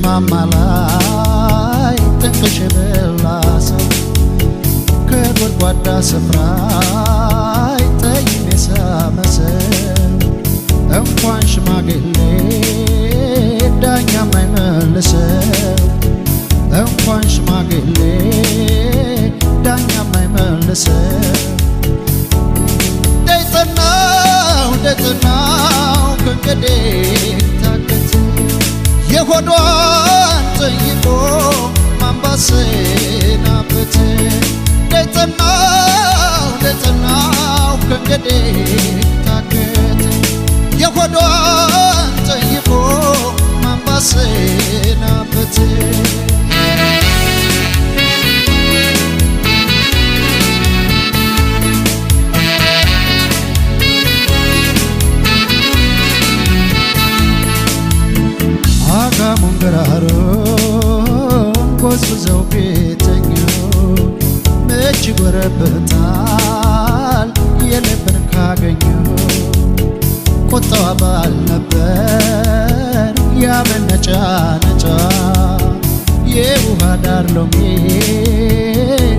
ማማላይ ጥንቅሽ በላሰው ከጎድጓዳ ስፍራ ጠይሜ ሳመሰል እንኳን ሽማግሌ ዳኛ ማይመልሰው እንኳን ሽማግሌ ዳኛ ማይመልሰው ደጥናው ከእንግዲህ ታገት የሆዷን ጠይቆ ማንባሰናበት ደጥናው ከእንግዲህ ታገት የሆዷን ጠይቆ ማንባሰናበት መንገራሮን ጎዝጉዘው ቤተኛው መች ጎረበታል የልብን ካገኘው ቁጣዋ ባል ነበር ያመነጫ ነጫ የውሃ ዳር ሎሚ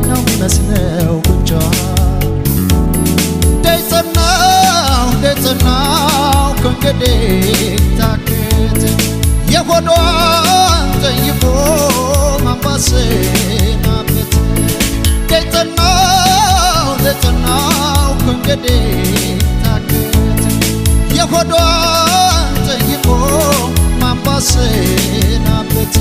ነው የሚመስለው ጉንጯ ደጥናው ከእንግዲህ ታክት የሆዷን ጠይቆ ማንባሰናበት ደጥናው ከእንግዲህ ታገት የሆዷን ጠይቆ ማንባሰናበት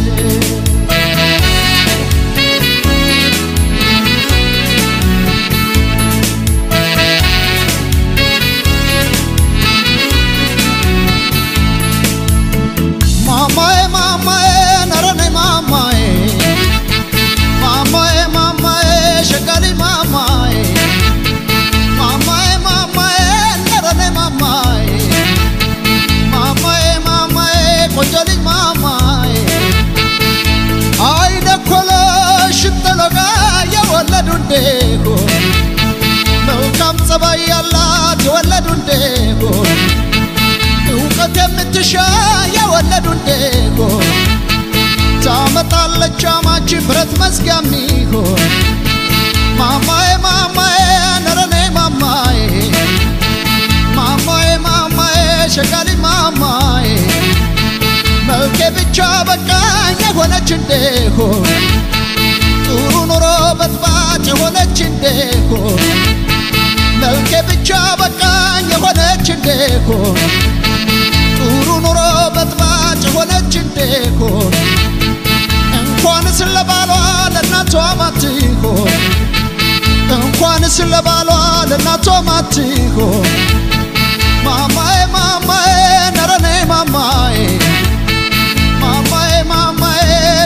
መልካም ጸባይ ያላት የወለዱ እንደሆ እውቀት የምትሻ የወለዱ እንደሆ ታመጣለች አማች ብረት መዝጊያ ሚሆን ማማዬ ነረኔ ማማዬ ሸጋሊ ማማዬ መልኬ ብቻ በቃኝ የሆነች እንደሆን ጥሩ ኑሮ በጥባጭ የሆነች እንደሆን መልኬ ብቻ በቃኝ የሆነች እንደሆን ጥሩ ኑሮ በጥባጭ የሆነች እንደሆን እንኳንስ ለባሏ ለእናቷ ማትሆን እንኳንስ ለባሏ ለእናቷ ማትሆን ማማዬ ነረኔ ማማዬ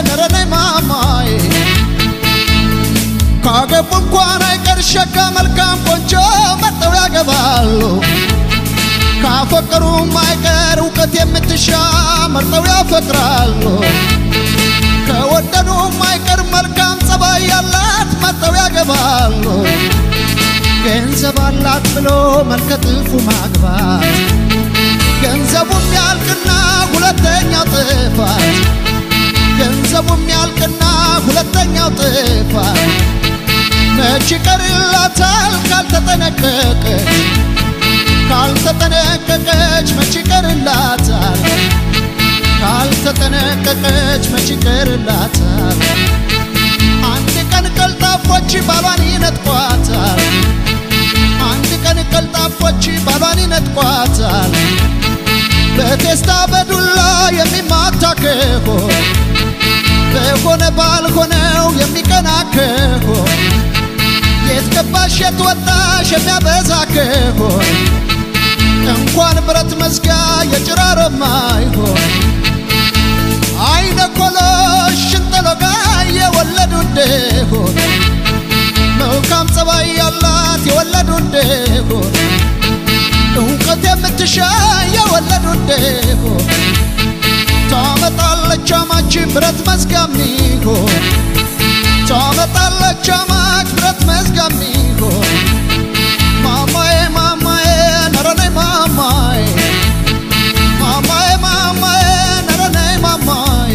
ነረኔ ማማዬ ካገቡ እንኳን አይቀር ሸጋ መልካም ቆንጆ መርጠው ያገባሉ ካፈቀሩም አይቀር እውቀት የምትሻ መርጠው ያፈቅራሉ ከወደዱም አይቀር መልካም ጸባይ ያላት መርጠው ያገባሉ ገንዘብ አላት ብሎ መልከ ጥፉ ማግባት ገንዘቡም ያልቅና ሁለተኛው ጥፋት ገንዘቡም ያልቅና ሁለተኛው ጥፋት መች ይቀርላታል ካልተጠነቀቀች መች ይቀርላታል ካልተጠነቀቀች መች ይቀርላታል አንድ ቀን ቀልጣፎች ባሏን ይነጥቋታል አንድ ቀን ቀልጣፎች ባሏን ይነጥቋታል በቴስታ በዱላ የሚማታ ከሆነ በሆነ ባልሆነው የሚቀና ከሆነ የት ገባሽ የት ወጣሽ የሚያበዛ ከሆነ እንኳን ብረት መዝጊያ የጭራሮ ማይሆን አይነ ኮሎሽ ሽንጠሎጋ የወለዱ እንደሆን መልካም ጸባይ ያላት የወለዱ እንደሆን እውቀት የምትሻ የወለዱ እንደሆን ታመጣለች አማች ብረት መዝጊያ ሚሆን ታመጣለች አማች ብረት መዝጊያ ሚሆን ማማዬ ነረኔ ማማዬ ነረኔ ማማዬ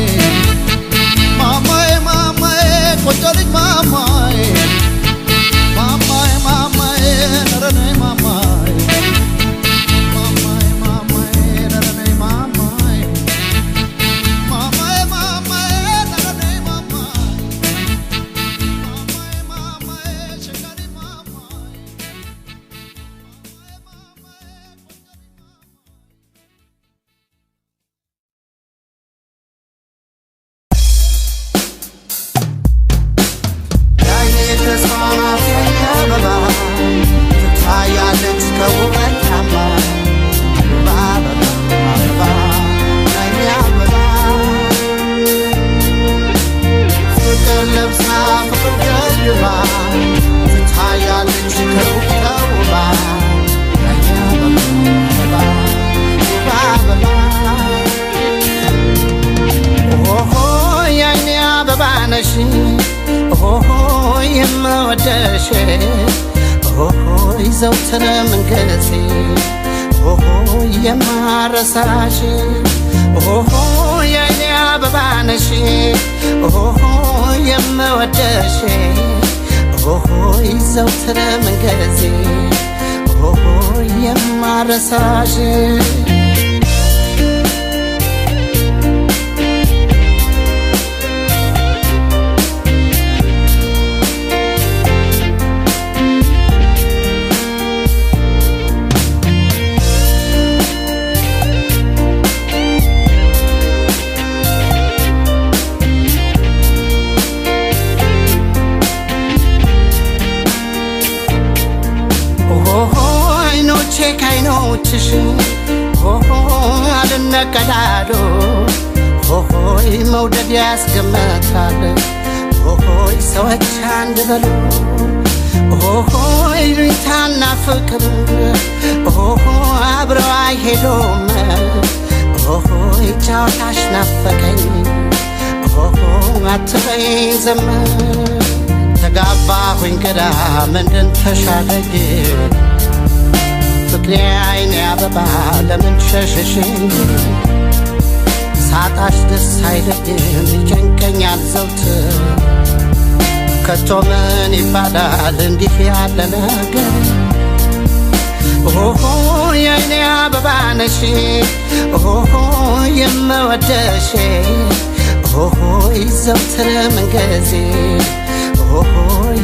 የምወደሽ ዘውትር ምንጊዜ የማረሳሽ የኔ አበባ ነሽ የምወደሽ ዘውትር ምንጊዜ የማረሳሽ ከዓይኖችሽ አልነቀላሉ መውደድ ያስገመታል ሰዎች አንድ በሉ ይሉኝታና ፍቅር አብረው አይሄዱም ጫወታሽ ናፈቀኝ አትበይ ዝም ተጋባሁኝ ግራ ምንድን ተሻለኝ ፍቅሬ አይኔ አበባ ለምን ሸሸሽኝ ሳጣሽ ደስ አይለኝም ይጨንቀኛል ዘውትር ከቶ ምን ይባላል እንዲህ ያለ ነገር የአይኔ አበባ ነሽ የምወደሽ ዘውትር ምንጊዜ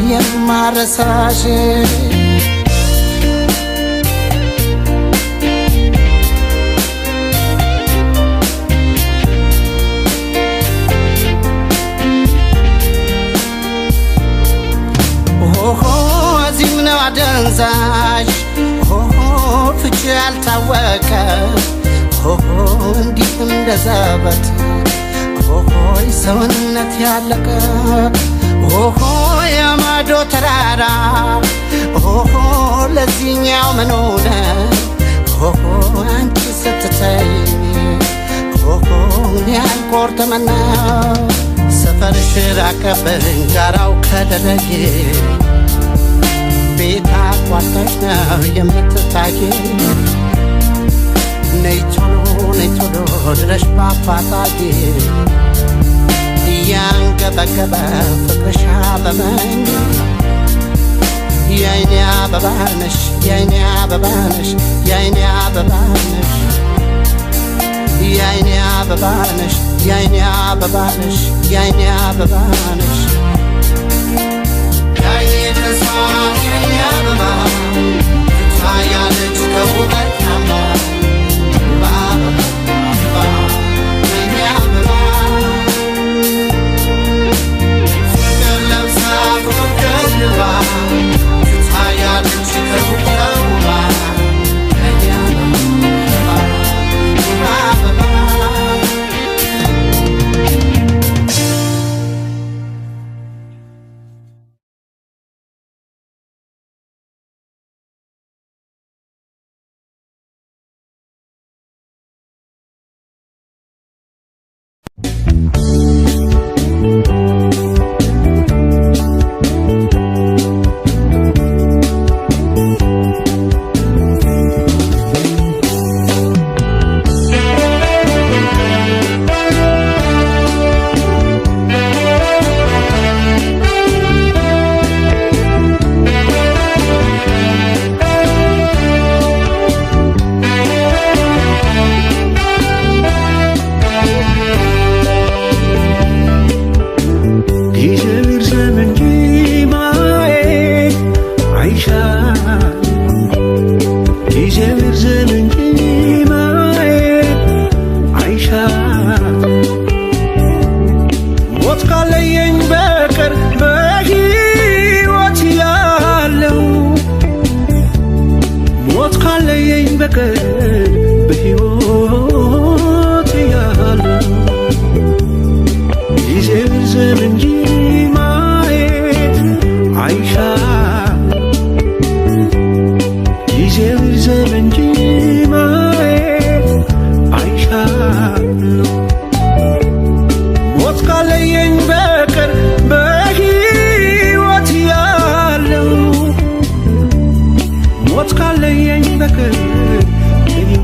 የማረሳሽ እዚህም ነው አደንዛዥ ፍቺ ያልታወቀ እንዲህ እንደ ዘበት ሰውነት ያለቀ የማዶ ተራራ ለዚህኛው ምን ሆነ አንቺ ስትተይኝ ያልቆርጥምና ሰፈርሽ ራቀብኝ ጋራው ከደረጌ ቤት አቋርጠሽ ነው የምትታየ ነይ ቶሎ ድረሽ በአፋጣጌ እያንገበገበ ፍቅርሽ አበበኝ የአይኔ አበባ ነሽ የአይኔ አበባ ነሽ የአይኔ አበባ ነሽ የአይኔ አበባ ነሽ የአይኔ አበባ ነሽ የአይኔ አበባ ነሽ የአይኔ ተስፋ የአይኔ አበባ ትታያለች ከውበት ታማ የአይኔ አበባ ፍቅር ለብሳ ፍቅር ልባ ትታያለች ከውበት ታማ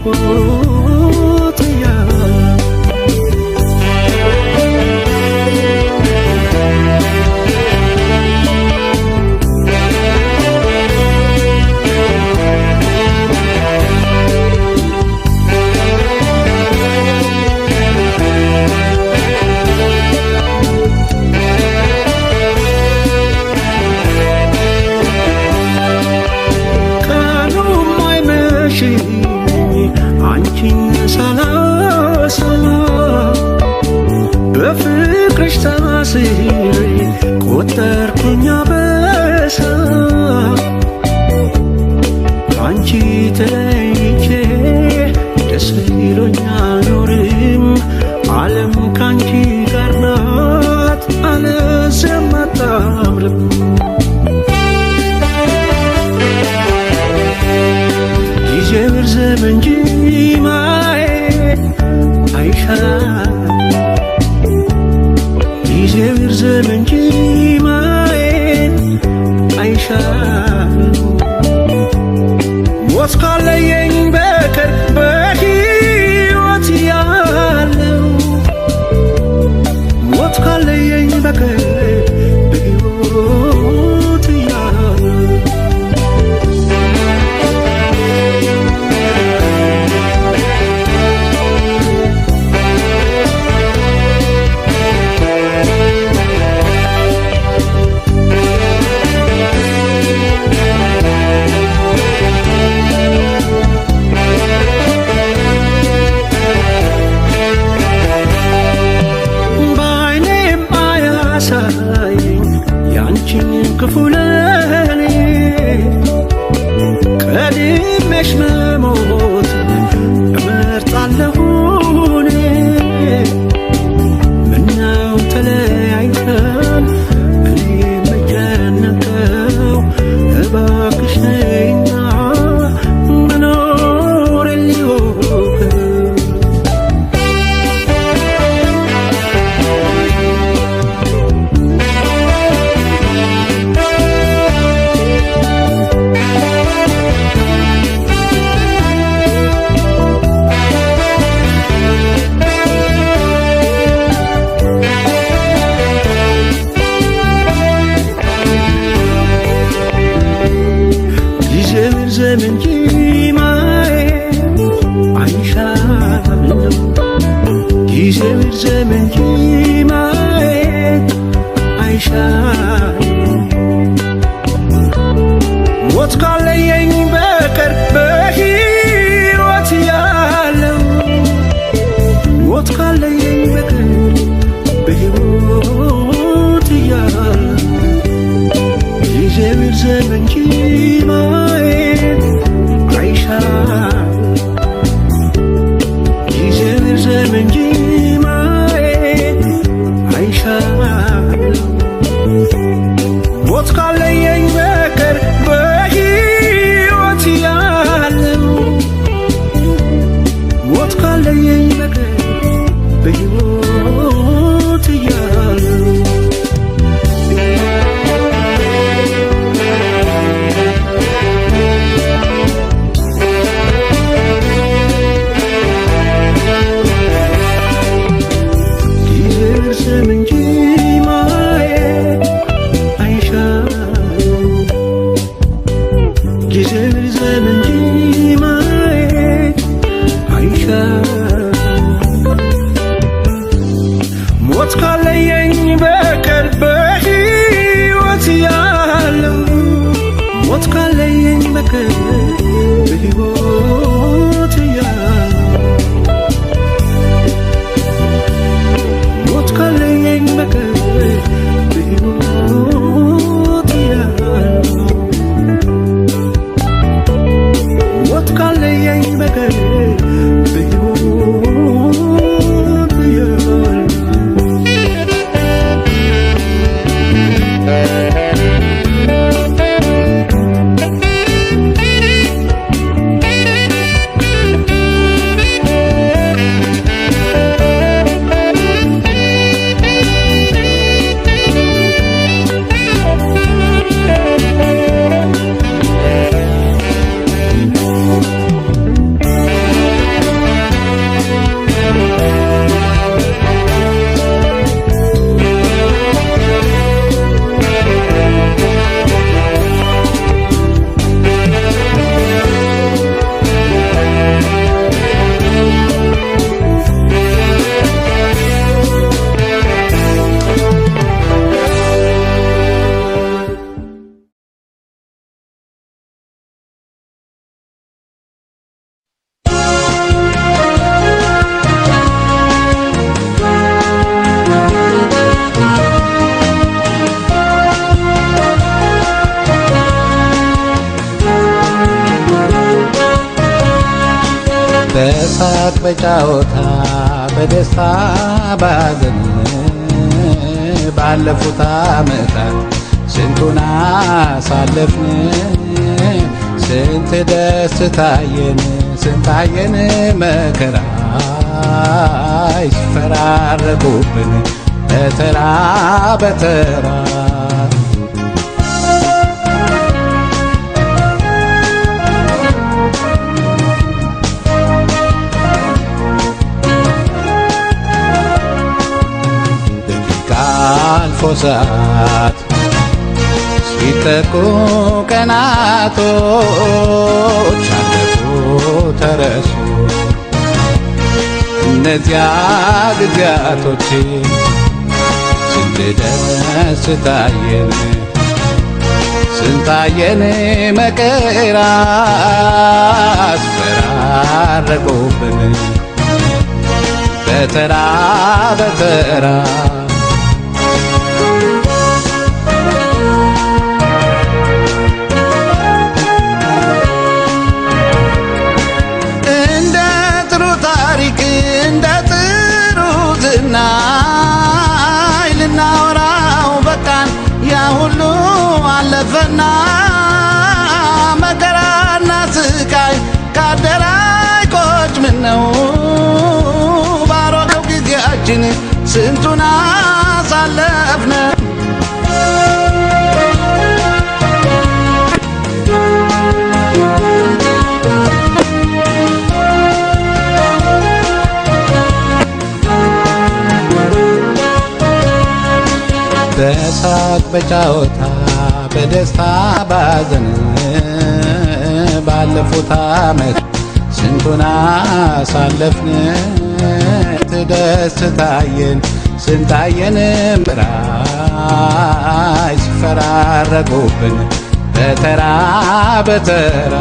በሕይወት እያለ አንቺን ሳላስብ በፍቅርሽ ታስሬ ቆጠርኩኝ አበሳ አንቺ ተለይቼ ደስ ብሎኝ አልኖርም ዓለም ካንቺ ጋር ናት አለዚያም አታምርም ጊዜው ይርዘም እንጂ ማየት አይሻልም ጊዜው ይርዘም እንጂ ማየት አይሻልም ሞት ካለየኝ በቀር በሕይወት ያለው ሞት ካለየኝ በቀር በሕይወት ያለው ክፉ ለኔ ቀድሜሽ መሞት እመርጣለሁ እኔ ምነው ተለያይተን እኔ የምጨነቀው እባክሽ ነይና መኖር ልወቅ ይርዘም እንጂ ማየት አይሻልም ጊዜው ይርዘም እንጂ ማየት አይሻልም ሞት ካለየኝ በቀር በሕይወት ያለው ሞት ካለየኝ በቀር በሕይወት ያለው ጊዜው ይርዘም እንጂ ማየት አይሻልም ጊዜው ይርዘም እንጂ ማየት አይሻልም ሞት ካለየኝ በቀር በሕይወት ያለው ሞት ካለየኝ በቀር በሕይወት ያለው ይርዘም እንጂ ማየት አይሻልም ጊዜው ይርዘም እንጂ ማየት አይሻልም ሞት ካለየኝ በቀር በሕይወት ያለው ሞት ካለየኝ በቀር በሕይወት ያለው ሞት ካለየኝ በቀር በሕይወት ያለው ሞት ካለየኝ በቀር በሕይወት ያለው በሳቅ በጫወታ በደስታ ባዘን ባለፉት ዓመታት ስንቱን አሳለፍን። ስንት ደስታየን ስንታየን መከራ ይፈራረቁብን በተራ በተራ። ደቂቃ አልፎ ሰዓት ሲተኩ ቀናቶች አለፉ ተረሱ። እነዚያ ጊዜያቶች ስንት ደስታየን ስንታየን መከራ አስፈራረቁብን በተራ በተራ። ልናወራው በቃን ያ ሁሉ አለፈና መከራና ስቃይ ካደራይ ቆጭ ምነው ባሮጌው ጊዜያችን ስንቱን አሳለፍነ። በሳቅ በጫወታ በደስታ ባዘን ባለፉት ዓመት ስንቱን አሳለፍን። ደስታየን ስንታየን ምራይ ሲፈራረቁብን በተራ በተራ።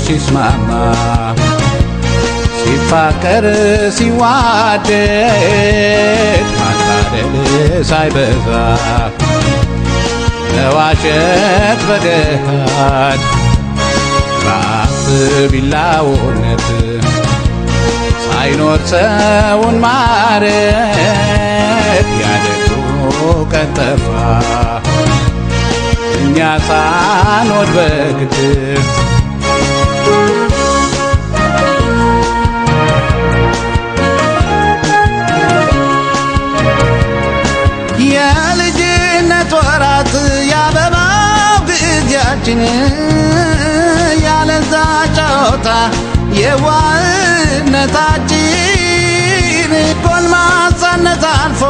ሲስማማ ሲፋቀር ሲዋደድ ማታደል ሳይበዛ መዋሸት በገሃድ በአፍ ቢላውነት ሳይኖር ሰውን ማረት ያደጉ ቀን ጠፋ እኛ ሳንወድ በግድ። የልጅነት ወራት ያበባው ጊዜያችን ያለዛ ጨዋታ የዋህነታችን ጎልማሳነት አልፎ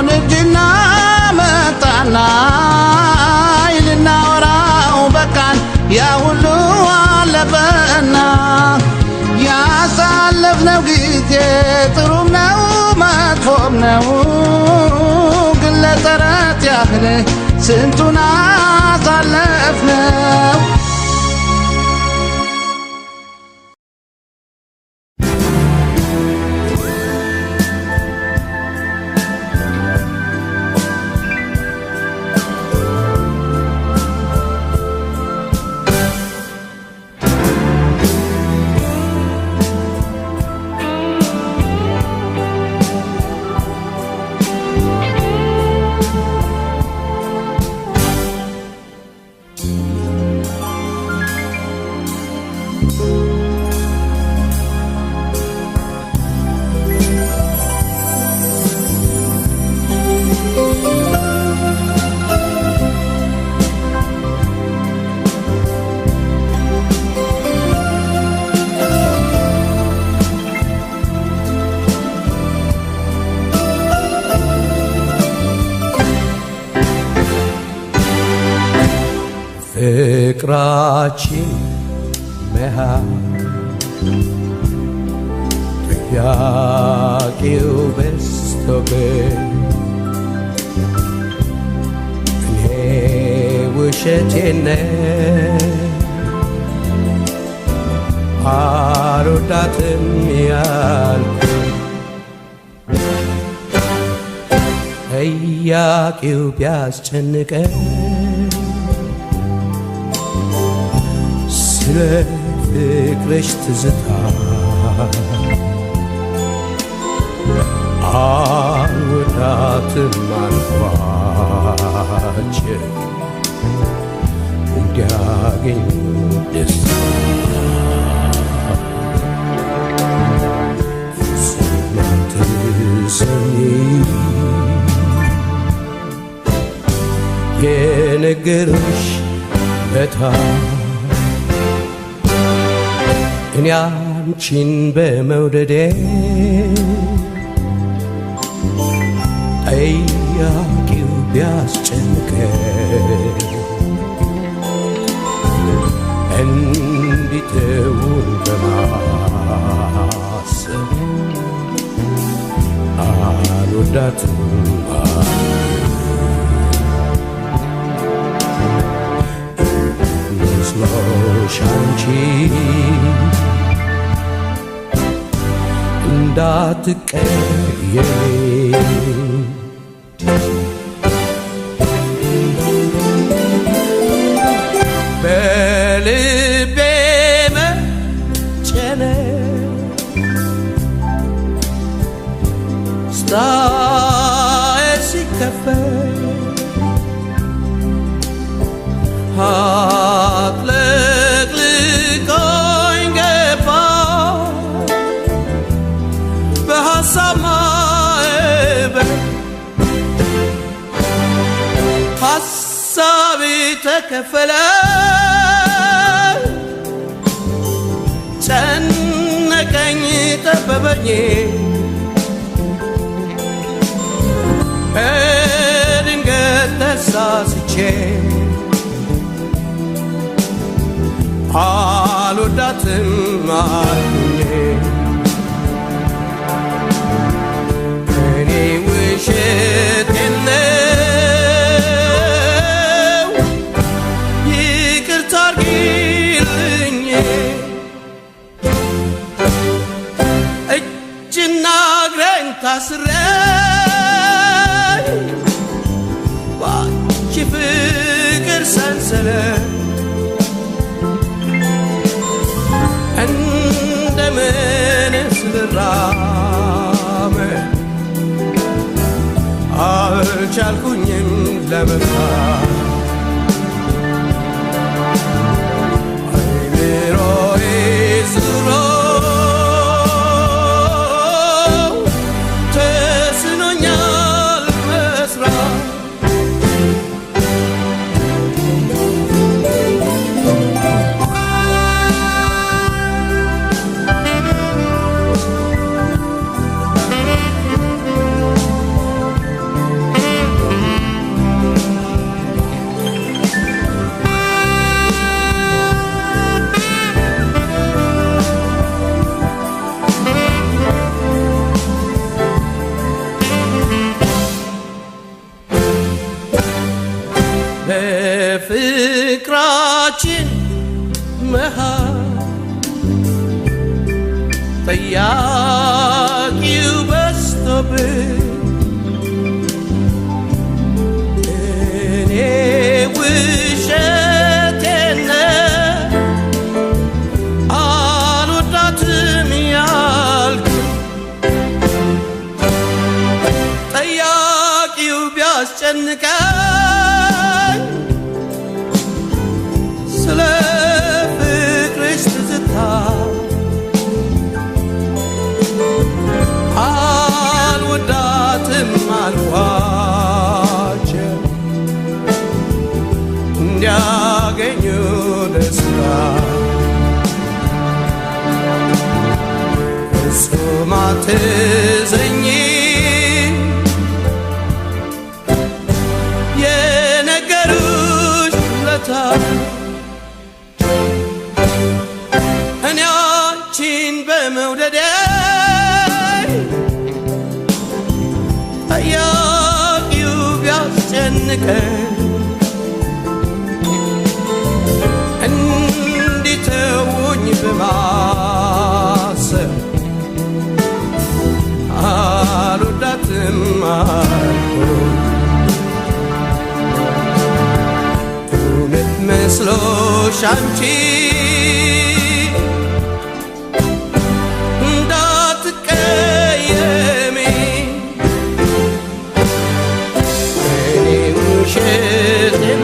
ንግድና መጣና ልናወራው በቃን ያ ሁሉ አለፈና። ያሳለፍነው ጊዜ ጥሩም ነው መጥፎም ነው ግን ለተረት ያህል ስንቱን አሳለፍነው። ፍቅራችን መሃል ጥያቄው በዝቶብኝ እኔ ውሸቴን አልወዳትም ያልኩኝ ጠያቂው ቢያስጨንቀን ስለ ፍቅርሽ ትዝታ አልወዳትም አልኳቸው እንዲያገኙ ደስታ ፍጹም አትሰሚ የነገርሽ ለታ እኔ አንቺን በመውደዴ ጠያቂው ቢያስጨንቀን እንዲተውን በማሰብ አልወዳትም መስሎሽ አንቺ እንዳትቀየሚ በልቤ መጨነቅ ስታይ ሲከፈት አጥለቅልቆኝ ገባ በሐሳብ ማዕበል ሐሳቤ ተከፈለ ጨነቀኝ ጠበበኝ በድንገት ተሳስቼ አልወዳትም አልኩኝ እኔ ውሸቴን ነው ይቅርታ አድርጊልኝ እጅና እግሬን ታስሬ ባንቺ ፍቅር ሰንሰለት እንደምንስ ልራመድ አልቻልኩኝም ለመፍታት አይምሮዬ ዙሮ ተስኖኛል መስራት በፍቅራችን መሃል ጠያቂው በዝቶብኝ እኔ ውሸቴን ነው አልወዳትም ያልኩ ጠያቂው ቢያስጨንቀኝ ስለ ፍቅርሽ ትዝታ አልወዳትም አልኳቸው እንዲያገኙ ደስታ ፍጹም አትዘኝ የነገሩሽ ለታ እኔ አንቺን በመውደዴ ጠያቂው ቢያስጨንቀን እንዲተውኝ በማሰብ አልወዳትም አልኩኝ አንቺ እንዳትቀየሚ እኔ ውሸቴን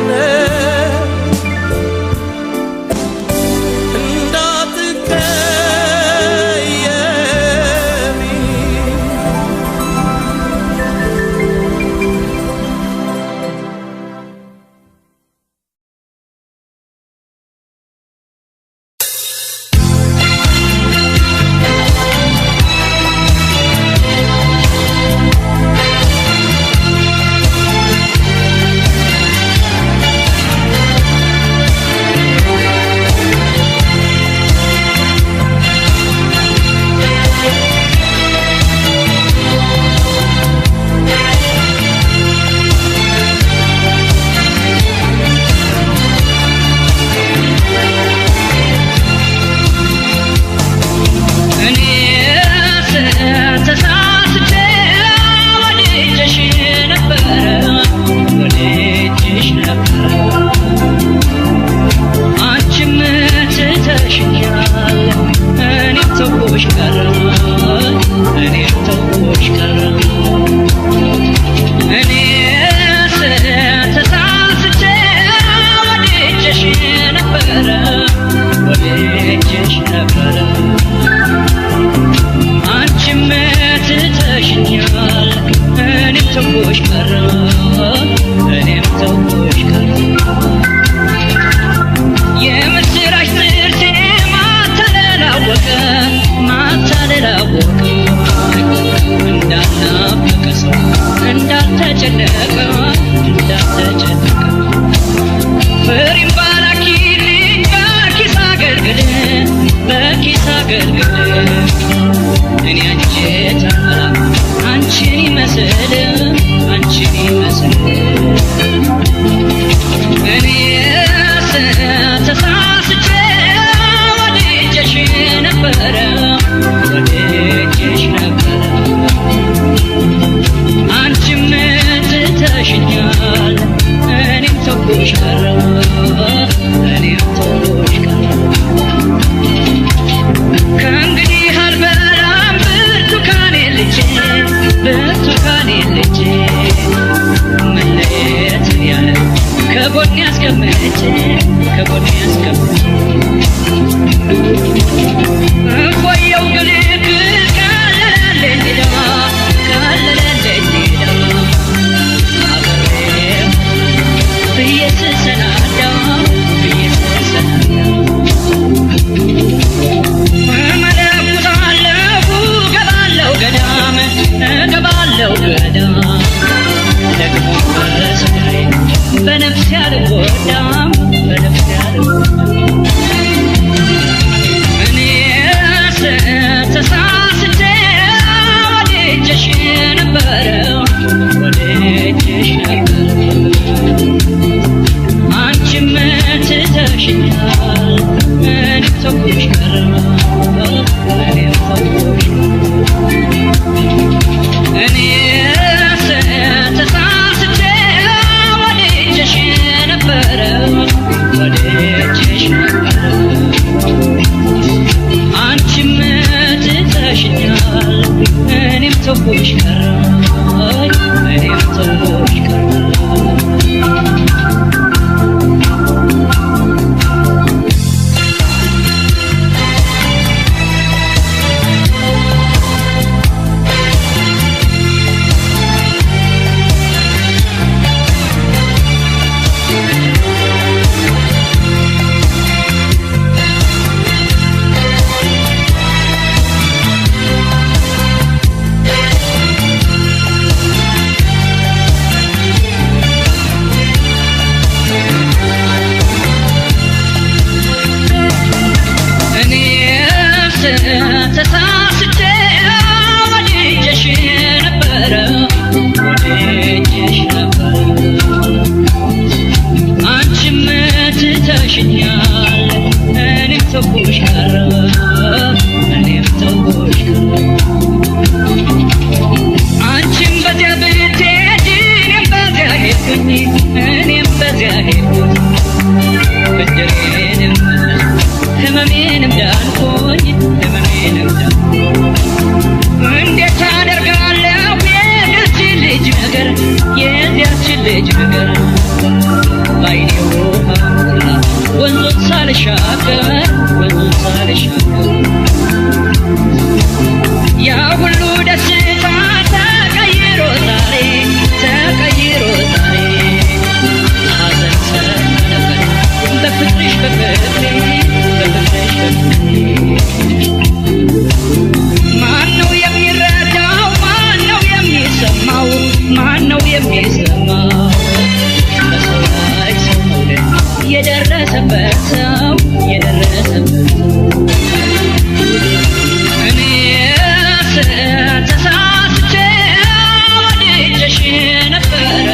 ነበረ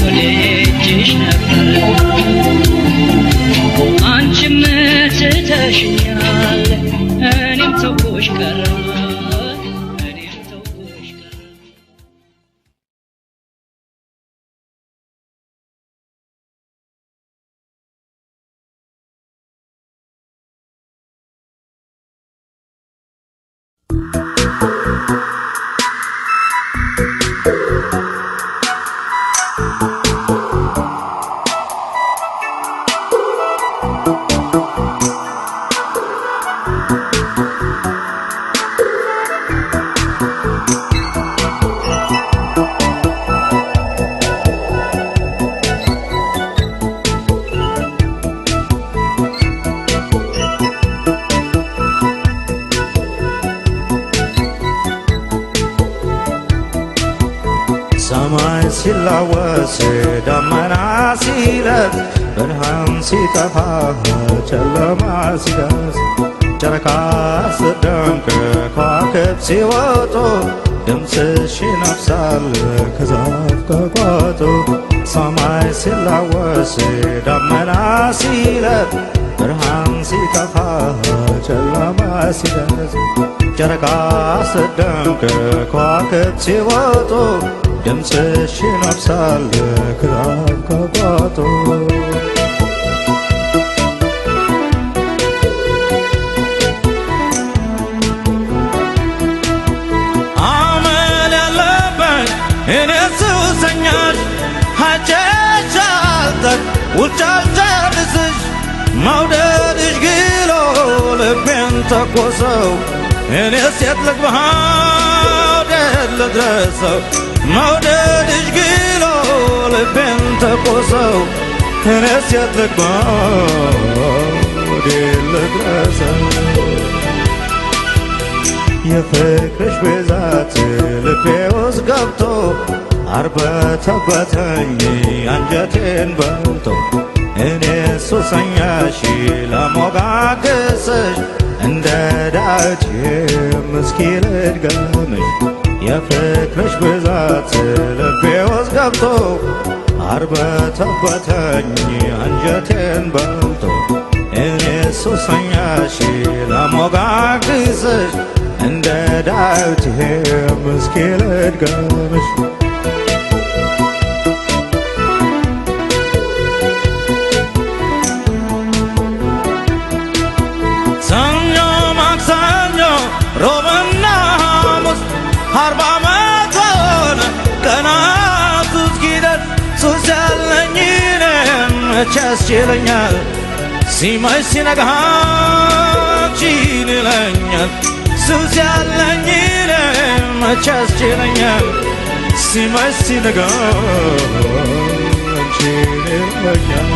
ወደጅሽ ነበረ አንቺም ትተሽኛል እኔም ተውኩሽ ቀረ ሰማይ ሲላወስ ደመና ሲለት ብርሃን ሲጠፋ ጨለማ ሲደርስ ጨረቃ ስትደምቅ ከዋክብት ሲወጡ ድምፅሽ ይነፍሳል ከዛፍ ከቋጡ ሰማይ ሲላወስ ደመና ሲለት ብርሃን ሲጠፋ ጨለማ ሲደርስ ጨረቃ ስትደምቅ ከዋክብት ሲወጡ ድምፅሽ ይነፍሳል ከዛፍ ከቋጡ አመል ያለበት እኔ ሱሰኛሽ ሀጨቻልተን ውጫልጨርስሽ መውደድሽ ግሎ ልቤን ተኮሰው እኔ ሴት ልግባህ ወዴት ልድረሰው መውደድሽ ግሎ ልቤን ተኮሰው እኔ ሴት ልግባህ ወዴት ልድረሰው የፍቅርሽ ብዛት ልቤ ውስጥ ገብቶ አርበተበተኝ አንጀቴን በልቶ እኔ ሱሰኛሽ ለሞጋገስሽ እንደ ዳዊት እስኪ ልድገምሽ የፍቅርሽ ብዛት ልቤ ውስጥ ገብቶ አርበተበተኝ አንጀቴን በልቶ እኔ ሱሰኛሽ ለሞጋገስሽ እንደ ዳዊት እስኪ ልድገምሽ ሰኞ ማክሰኞ ሮብና ሐሙስ 40 ዓመት ሆነ ቀናቱ እስኪደርስ ሱስ ያለኝ እኔም መቼ ያስችለኛል ሲመሽ ሲነጋ አንቺን ይለኛል ሱስ ያለኝ እኔም መቼ ያስችለኛል ሲመሽ ሲነጋ አንቺን ይለኛል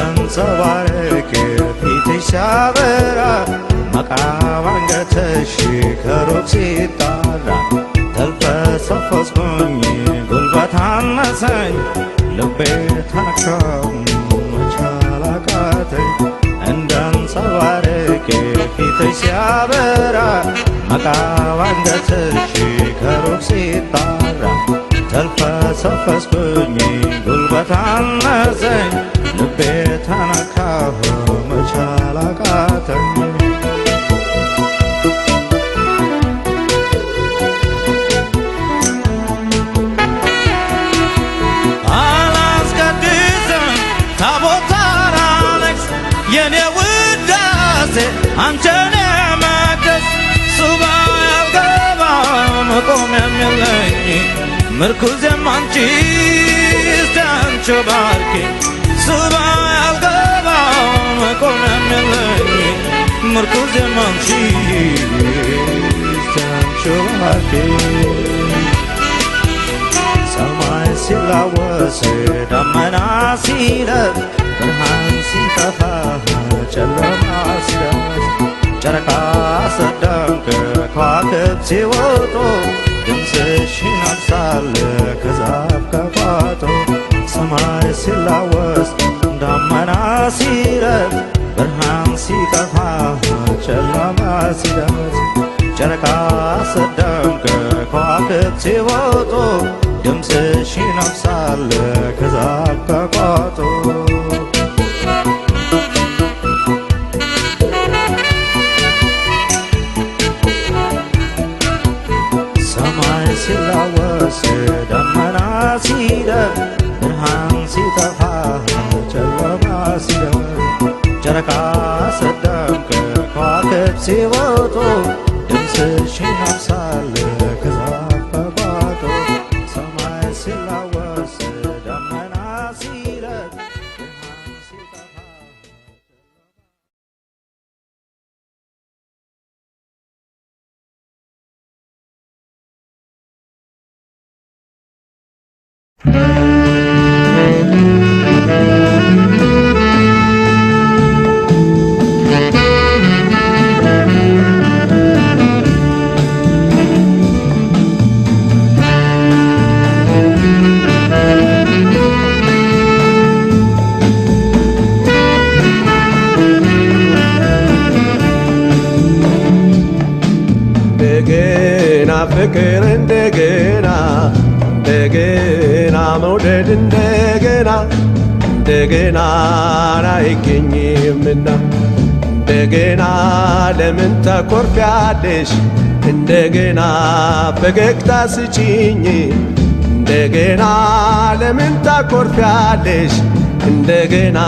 እንደንጸባረቅ ፊትሽ ሲያበራ መቃብ አንገትሽ ከሩቅ ሲጣራ ተልፈሰፈስኩኝ ጉልበት አነሰኝ ልቤ ተነካው መቻል አቃተኝ እንደንጸባረቅ ፊትሽ ሲያበራ መቃብ አንገትሽ ከሩቅ ሲጣራ ተልፈሰፈስኩኝ ጉልበት አነሰኝ ልቤ ተነካው መቻል አቃተኝ አላስቀድስም ታቦት አላነግስ የኔ ውዳሴ አንቺን መቅደስ ሱባ ያልገባ መቆሚያም የለኝ ምርኩዜም አንቺ እስቲ አንቺ ባርኪ ሱባ ያልገባ መቆሚያም የለኝ ምርኩ kuzemanchi sanchulake samay silawas damana sirat berhan sitafa ጨለማ ሲደርስ ጨረቃ ሰደም ከዋክብት ሲወጡ ድምፅሽ ይነፍሳል ከዛፍ ከቋጡ ሰማይ ሲላወስ ደመና ሲረግፍ ብርሃን ሲጠፋ ጨለማ ሲደርስ ጨረቃ ሰደም ከዋክብት ሲወጡ ድምፅሽ ይነፍሳል ከዛፍ ከቋጡ ሲላወስ ደመና ሲደርስ ብርሃን ሲጠፋ ጨለማ ሲደርስ ጨረቃ ሰደምቅ ከዋክብት ሲወጡ ድምፅሽ ይነፍሳል ከዛፍ ከቋጡ ሰማይ ሲላወስ ደመና ሲደርስ ብርሃን ሲጠፋ ፍቅር እንደገና እንደገና መውደድ እንደገና እንደገና አይገኝምና እንደገና ለምን ታኮርፊያለሽ እንደገና ፈገግታ ስጪኝ እንደገና ለምን ታኮርፊያለሽ እንደገና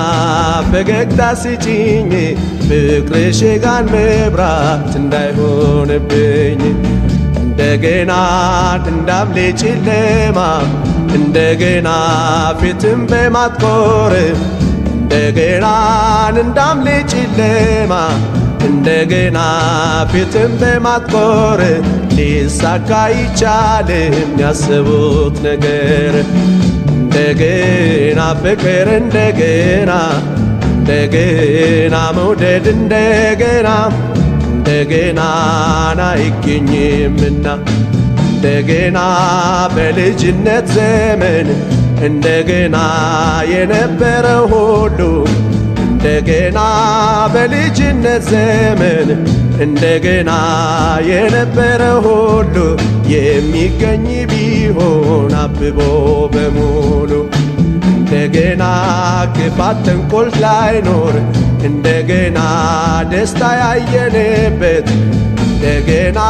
ፈገግታ ስጪኝ ፍቅርሽ ጋን መብራት እንዳይሆንብኝ እንደገና እንዳምሌ ጨለማ እንደገና ፊትም በማትኮር እንደገና እንዳምሌ ጨለማ እንደገና ፊትም በማትኮር ሊሳካ ይቻልም ያሰቡት ነገር እንደገና ፍቅር እንደገና እንደገና መውደድ እንደገና እንደገና አይገኝምና እንደገና በልጅነት ዘመን እንደገና የነበረው ሁሉ እንደገና በልጅነት ዘመን እንደገና የነበረው ሁሉ የሚገኝ ቢሆን አብቦ በሙሉ እንደገና ክፋት ተንኮል ላይኖር እንደገና ደስታ ያየንበት እንደገና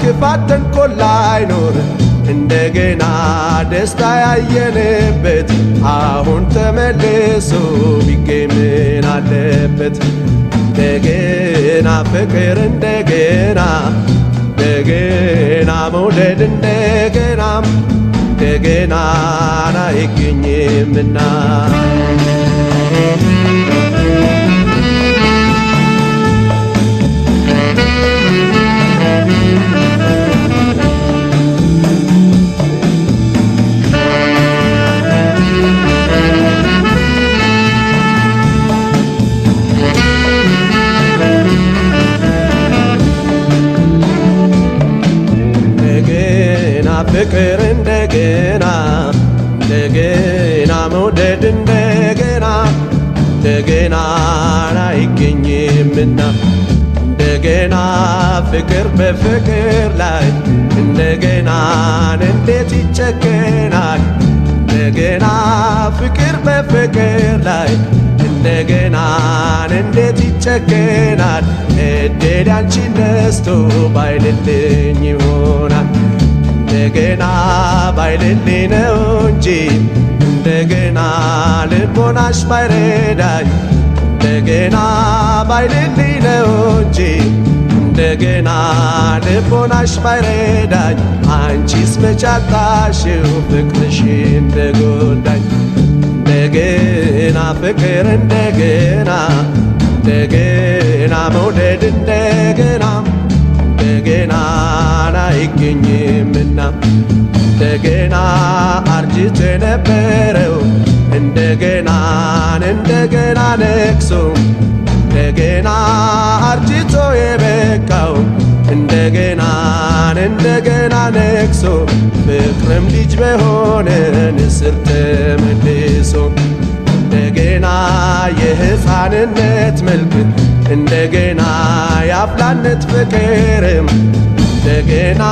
ክፋት ተንኮል ላይኖር እንደገና ደስታ ያየንበት አሁን ተመልሶ ቢገኝ ምን አለበት እንደገና ፍቅር እንደገና እንደገና መውደድ እንደገና እንደገና አይገኝምና ፍቅር እንደገና እንደገና መውደድ እንደገና እንደገና አይገኝምና እንደገና ፍቅር በፍቅር ላይ እንደገና እንዴት ይጨከናል እንደገና ፍቅር በፍቅር ላይ እንደገና እንዴት ይጨከናል እድል ያንቺን ነስቶ ባይልልኝ ይሆናል እንደገና ባይልልኝ ነው እንጂ እንደገና ልቦናሽ ባይረዳኝ እንደገና ባይልልኝ ነው እንጂ እንደገና ልቦናሽ ባይረዳኝ አንቺስ መቻጣሽው ፍቅርሽ እንደጎዳኝ እንደገና ፍቅር እንደገና እንደገና መውደድ እንደገና አይገኝምና እንደገና አርጅቶ የነበረው እንደገና ነግሶ እንደገና አርጅቶ የበቃው እንደገና ነግሶ ፍቅርም ልጅ በሆነ ንስር ተመልሶ እንደገና የሕፃንነት መልክ እንደገና የአፍላነት ፍቅርም እንደገና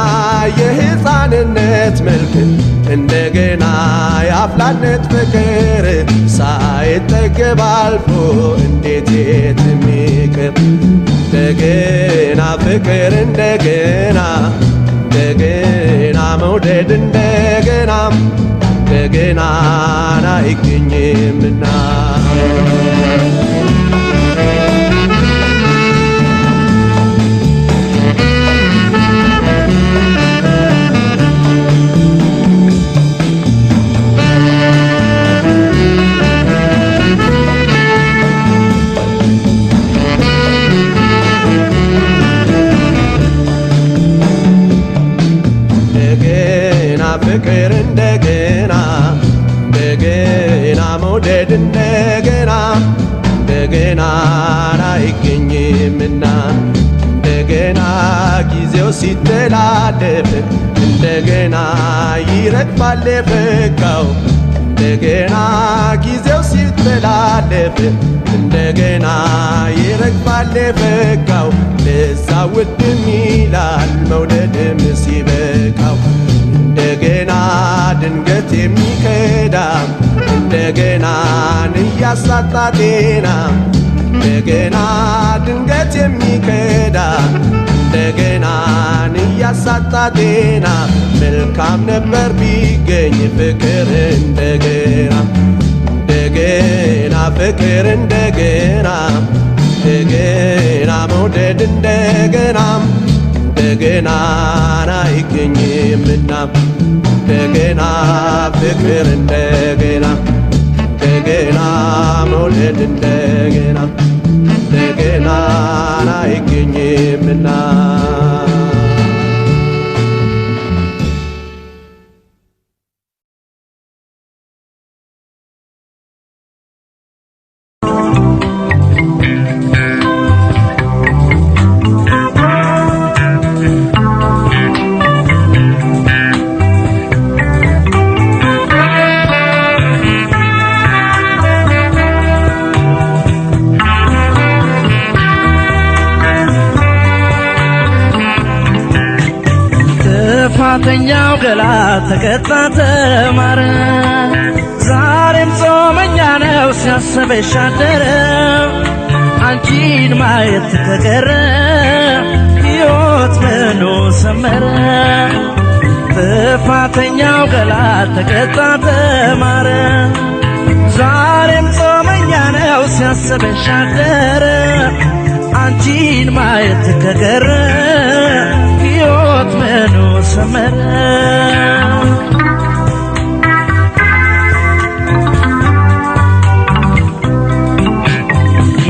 የሕፃንነት መልክ እንደገና የአፍላነት ፍቅር ሳይጠገብ አልፎ እንዴት የትም ይቅር እንደገና ፍቅር እንደገና መውደድ እንደገና አይገኝምና ፍቅር እንደገና መውደድ እንደገና አይገኝምና እንደገና ጊዜው ሲተላለፍ እንደገና ይረግፋል የፈካው እንደገና ጊዜው ሲተላለፍ እንደገና ይረግፋል የፈካው ለዛ ውድም ይላል መውደድም ሲበቃው እንደገና ድንገት የሚከዳ እንደገና እያሳጣ ጤና እንደገና ድንገት የሚከዳ እንደገና እያሳጣ ጤና መልካም ነበር ቢገኝ ፍቅር እንደገና ፍቅር እንደገና መውደድ እንደገና አይገኝምና እንደገና ፍቅር እንደገና መውደድ እንደገና አይገኝምና ጥፋተኛው ገላ ተቀጣ ተማረ ዛሬም ጾመኛ ነው ሲያስበሽ አደረ አንቺን ማየት ከቀረ ሕይወት ምኑ ሰመረ ጥፋተኛው ገላ ተቀጣ ተማረ ዛሬም ጾመኛ ነው ሲያስበሽ አደረ አንቺን ማየት ከቀረ ሕይወት ምኑ ሰመረ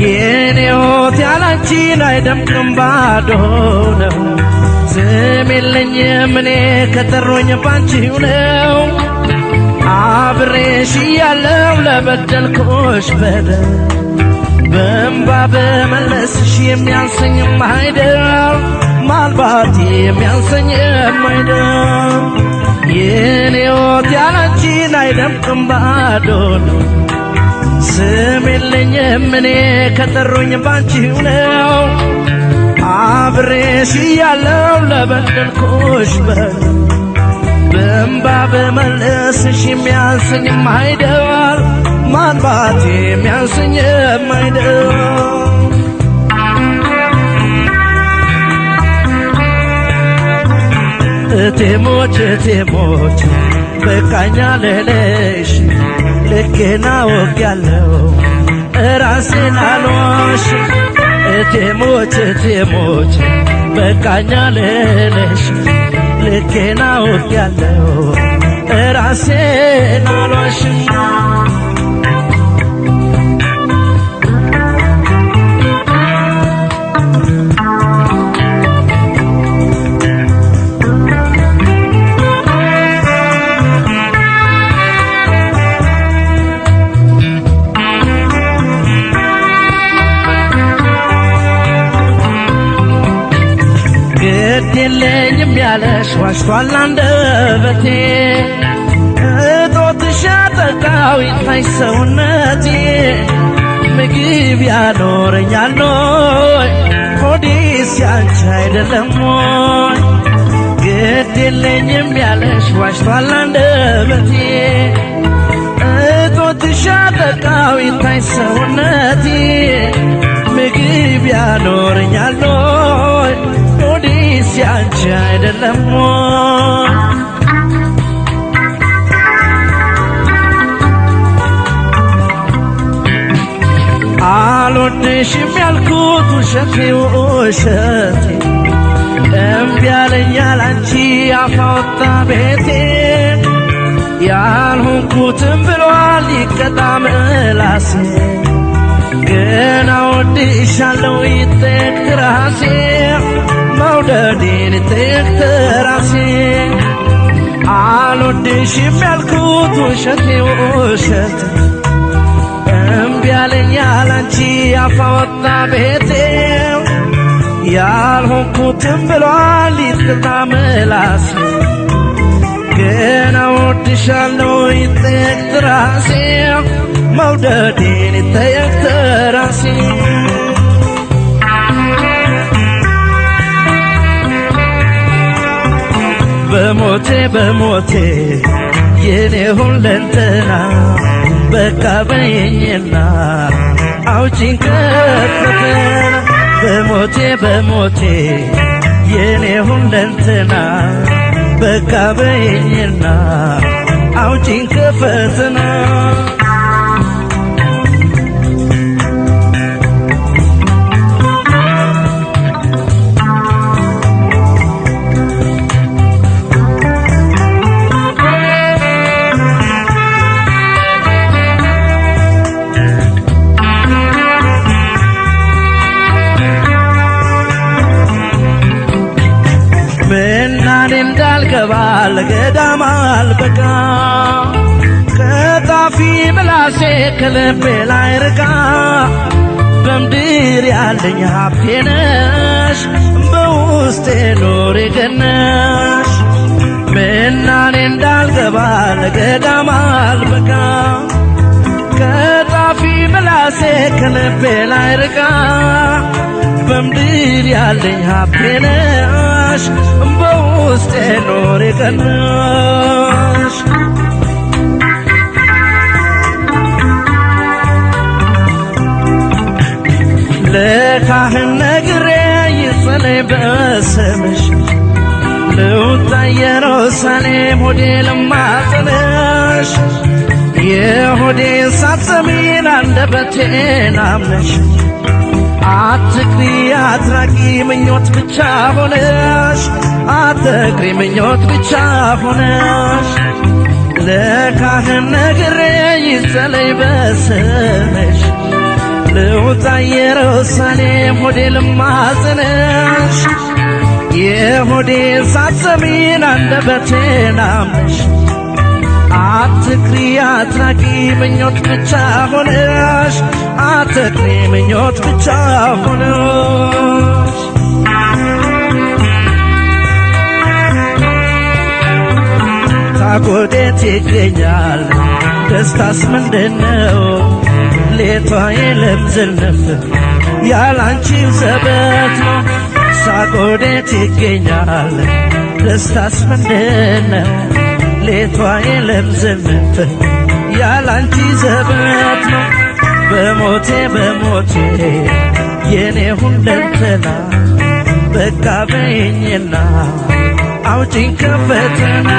የኔ ሕይወት ያላንቺን አይደምቅም ባዶ ነው ስም የለኝም እኔ ከጠሩኝ ባንቺው ነው አብሬሽ እያለሁ ለበደልኩሽ በደል በእንባ በመለስሽ የሚያንሰኝም አይደል ማልባት የሚያንሰኝም አይደል የኔ ሕይወት ያላንቺን አይደምቅም ባዶ ነው ስም የለኝም እኔ ከጠሩኝ ባንቺው ነው አብሬሽ እያለሁ ለበደልኩሽ በደል በእንባ በመለስሽ የሚያንሰኝም አይደል ማልባት የሚያንሰኝም አይደል እቴሞች በቃኛ ልልሽ ልኬና ወጊያለሁ እራሴን አልዋሽ እቴሞች በቃኛ ልልሽ ልኬና ወጊያለሁ እራሴን አልዋሽ ግድ የለኝም ያለሽ ዋሽቷል አንደበቴ እጦትሽ ያጠቃው ይታይ ሰውነቴ ምግብ ያኖረኛል ኖይ ሆዴስ ያንቺ አይደለም ሞይ ግድ የለኝም ያለሽ ዋሽቷል አንደበቴ እጦትሽ ያጠቃው ይታይ ሰውነቴ ምግብ ያኖረኛል ኖይ ሆዴስ ያንቺ አይደለም ሞይ አልወድሽም ያልኩት ውሸቴ ውሸቴ እምቢ አለኛል አንቺ አፋወጣ ቤቴ ያልሆንኩትም ብሏል ይቀጣ ምላሴ ግን አወድሻለሁ ይጠየቅ ራሴ መውደዴን ይጠየቅ ራሴ አልወድሽም ያልኩት ውሸቴ ውሸቴ እምቢ አለኛል አንቺ አፋወጣ ቤቴ ያልሆንኩትም ብሏል ይቅርታ ምላሴ ግን አወድሻለሁ ይጠየቅ ራሴ መውደዴን ይጠየቅ ራሴ በሞቴ በሞቴ የኔ ሁለንተና በቃ በይኝና አውጪኝ ከፈተና በሞቴ በሞቴ የኔ ሁለንተና በቃ በይኝና አውጪኝ ከፈተና እንዳልገባ ለገዳም አልበቃ ከጣፊ ምላሴ ከልቤ ላይ ርቃ በምድር ያለኝ ሀብቴ ነሽ በውስጤ ኖሬ ገነሽ ምናኔ እንዳልገባ ለገዳም አልበቃ ከጣፊ ምላሴ ከልቤ ላይ ርቃ በምድር ያለኝ ሀብቴ ነሽ በውስጤ ኖሬ ገነሽ ለካህን ነግሬ ይጸለይ በስምሽ ልውጣ ኢየሩሳሌም ሆዴ ልማጸንሽ የሆዴን ሳትሰሚን አንደበቴን አምነሽ አትክሪ አትራቂ ምኞት ብቻ ሆነሽ አትክሪ ምኞት ብቻ ሆነሽ ለካህን ነግሬ ይጸለይ በስምሽ ልውጣ ኢየሩሳሌም ሆዴ ልማጸንሽ የሆዴን ሳትሰሚን አንደበቴን አምነሽ አትክሪ አትራቂ ምኞት ብቻ ሆነሽ አትክሪ ምኞት ብቻ ሆነሽ ታጎዴት ይገኛል ደስታስ ምንድነው ሌቷ የለም ዝንፍ ያላንቺው ዘበት ነው ሳጎዴት ይገኛል ደስታስ ምንድነው ሌቷ የለም ዝንፍ ያላንቺ ዘበት ነው በሞቴ በሞቴ የኔ ሁለንተና በቃ በይኝና አውጪኝ ከፈተና